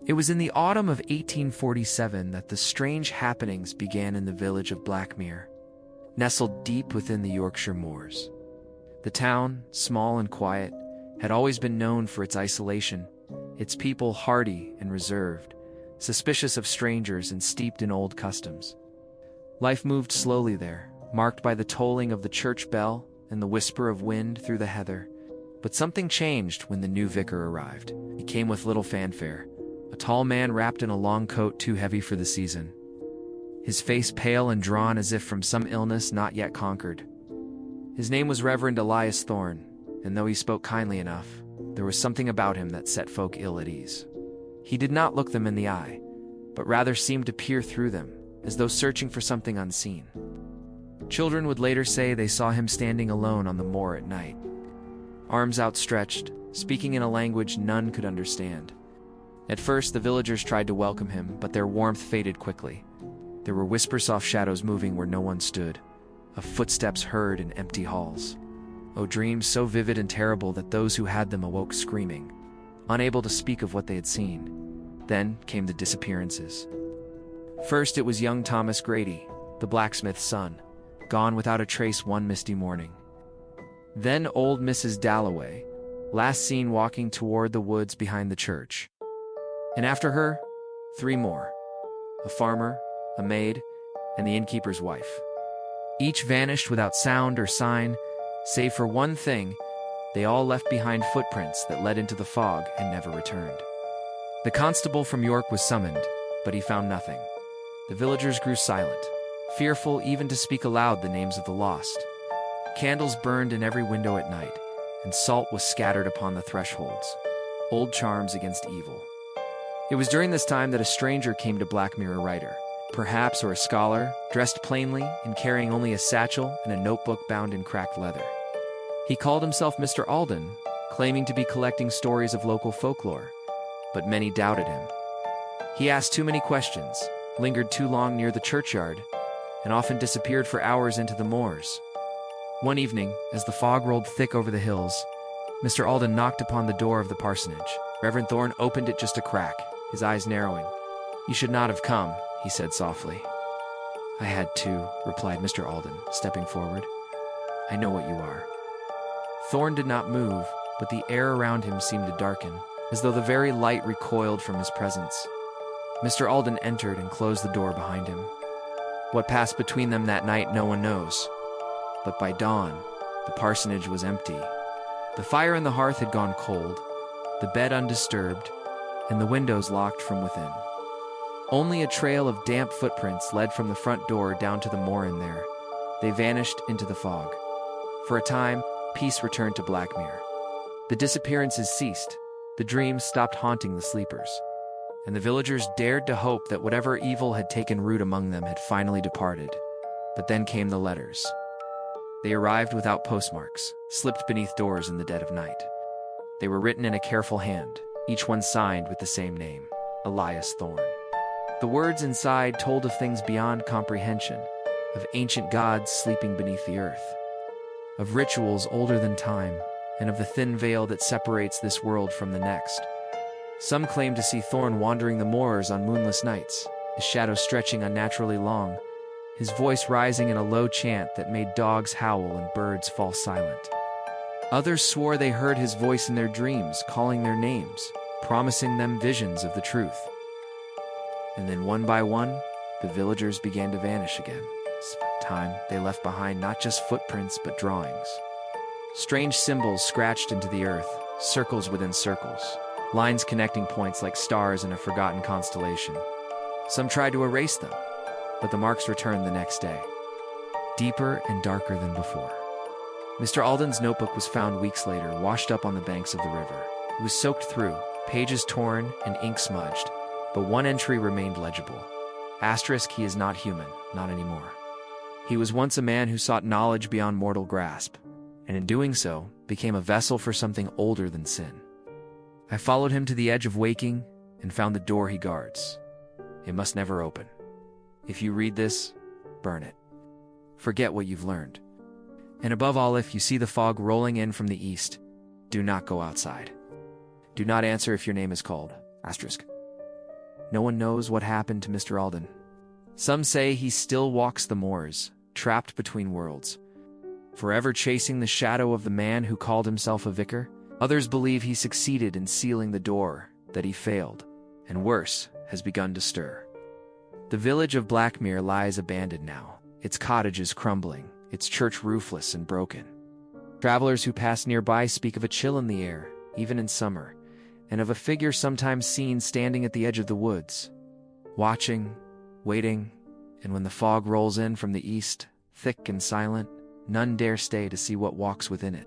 It was in the autumn of 1847 that the strange happenings began in the village of Blackmere, nestled deep within the Yorkshire moors. The town, small and quiet, had always been known for its isolation, its people hardy and reserved, suspicious of strangers and steeped in old customs. Life moved slowly there, marked by the tolling of the church bell and the whisper of wind through the heather. But something changed when the new vicar arrived. He came with little fanfare, a tall man wrapped in a long coat too heavy for the season, his face pale and drawn as if from some illness not yet conquered. His name was Reverend Elias Thorne, and though he spoke kindly enough, there was something about him that set folk ill at ease. He did not look them in the eye, but rather seemed to peer through them, as though searching for something unseen. Children would later say they saw him standing alone on the moor at night, arms outstretched, speaking in a language none could understand. At first, the villagers tried to welcome him, but their warmth faded quickly. There were whisper-soft shadows moving where no one stood, of footsteps heard in empty halls. Oh, dreams so vivid and terrible that those who had them awoke screaming, unable to speak of what they had seen. Then came the disappearances. First, it was young Thomas Grady, the blacksmith's son, gone without a trace one misty morning. Then old Mrs. Dalloway, last seen walking toward the woods behind the church. And after her, 3 more: a farmer, a maid, and the innkeeper's wife. Each vanished without sound or sign, save for one thing: they all left behind footprints that led into the fog and never returned. The constable from York was summoned, but he found nothing. The villagers grew silent, fearful even to speak aloud the names of the lost. Candles burned in every window at night, and salt was scattered upon the thresholds, old charms against evil. It was during this time that a stranger came to Blackmere, a writer, perhaps, or a scholar, dressed plainly and carrying only a satchel and a notebook bound in cracked leather. He called himself Mr. Alden, claiming to be collecting stories of local folklore, but many doubted him. He asked too many questions, lingered too long near the churchyard, and often disappeared for hours into the moors. One evening, as the fog rolled thick over the hills, Mr. Alden knocked upon the door of the parsonage. Reverend Thorne opened it just a crack, his eyes narrowing. "You should not have come," he said softly. "I had to," replied Mr. Alden, stepping forward. "I know what you are." Thorne did not move, but the air around him seemed to darken, as though the very light recoiled from his presence. Mr. Alden entered and closed the door behind him. What passed between them that night no one knows. But by dawn, the parsonage was empty. The fire in the hearth had gone cold, the bed undisturbed, and the windows locked from within. Only a trail of damp footprints led from the front door down to the moor in there. They vanished into the fog. For a time, peace returned to Blackmere. The disappearances ceased, the dreams stopped haunting the sleepers, and the villagers dared to hope that whatever evil had taken root among them had finally departed. But then came the letters. They arrived without postmarks, slipped beneath doors in the dead of night. They were written in a careful hand, each one signed with the same name, Elias Thorne. The words inside told of things beyond comprehension, of ancient gods sleeping beneath the earth, of rituals older than time, and of the thin veil that separates this world from the next. Some claim to see Thorne wandering the moors on moonless nights, his shadow stretching unnaturally long, his voice rising in a low chant that made dogs howl and birds fall silent. Others swore they heard his voice in their dreams, calling their names, promising them visions of the truth. And then one by one, the villagers began to vanish again. Time they left behind not just footprints but drawings. Strange symbols scratched into the earth, circles within circles, lines connecting points like stars in a forgotten constellation. Some tried to erase them, but the marks returned the next day, deeper and darker than before. Mr. Alden's notebook was found weeks later, washed up on the banks of the river. It was soaked through, pages torn and ink smudged, but one entry remained legible. Asterisk, he is not human, not anymore. He was once a man who sought knowledge beyond mortal grasp, and in doing so, became a vessel for something older than sin. I followed him to the edge of waking and found the door he guards. It must never open. If you read this, burn it. Forget what you've learned. And above all, if you see the fog rolling in from the east, do not go outside. Do not answer if your name is called. Asterisk. No one knows what happened to Mr. Alden. Some say he still walks the moors, trapped between worlds, forever chasing the shadow of the man who called himself a vicar. Others believe he succeeded in sealing the door, that he failed, and worse, has begun to stir. The village of Blackmere lies abandoned now, its cottages crumbling, its church roofless and broken. Travelers who pass nearby speak of a chill in the air, even in summer, and of a figure sometimes seen standing at the edge of the woods, watching, waiting, and when the fog rolls in from the east, thick and silent, none dare stay to see what walks within it.